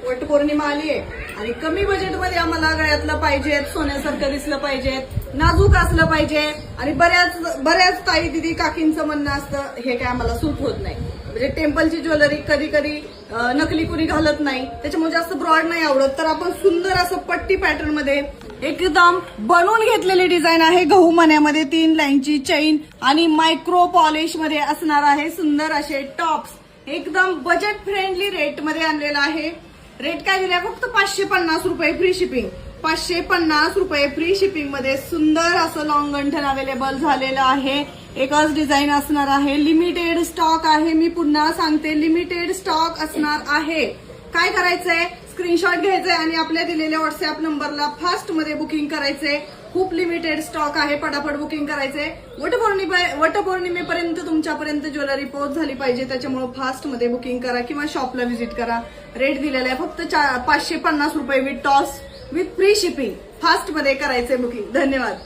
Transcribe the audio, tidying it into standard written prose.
वटपौर्णिमा आली आहे आणि कमी बजेटमध्ये आम्हाला गळ्यातलं पाहिजे, सोन्यासारखं दिसलं पाहिजे, नाजूक असलं पाहिजे आणि बऱ्याच ताई दिदी काकींचं म्हणणं असतं हे काय आम्हाला सूट होत नाही. म्हणजे टेम्पलची ज्वेलरी कधी कधी नकली कुणी घालत नाही, त्याच्यामुळे जास्त ब्रॉड नाही आवडत. तर आपण सुंदर असं पट्टी पॅटर्न मध्ये एकदम बनवून घेतलेली डिझाईन आहे. गहू मण्यामध्ये 3 लाईनची चेन आणि मायक्रो पॉलिश मध्ये असणार आहे. सुंदर असे टॉप्स एकदम बजेट फ्रेंडली रेट मध्ये आणलेला आहे. रेट काय दिलाय फक्त 550 रुपये फ्री शिपिंग. 550 रुपये फ्री शिपिंग मध्ये सुंदर असं लॉंग गंठन अवेलेबल झालेलं आहे. एकच डिझाईन असणार आहे. लिमिटेड स्टॉक आहे. मी पुन्हा सांगते लिमिटेड स्टॉक असणार आहे. काय करायचंय, स्क्रीनशॉट घ्यायचंय आणि आपल्या दिलेल्या व्हॉट्सअप नंबरला फास्ट मध्ये बुकिंग करायचंय. खूप लिमिटेड स्टॉक आहे, पटापट बुकिंग करायचंय. वटपौर्णिमेपर्यंत तुमच्यापर्यंत ज्वेलरी पोहोच झाली पाहिजे, त्याच्यामुळे फास्ट मध्ये बुकिंग करा किंवा शॉपला व्हिजिट करा. रेट दिलेला आहे फक्त 550 रुपये with toss with free shipping. Fast मध्ये करायचंय बुकिंग. धन्यवाद.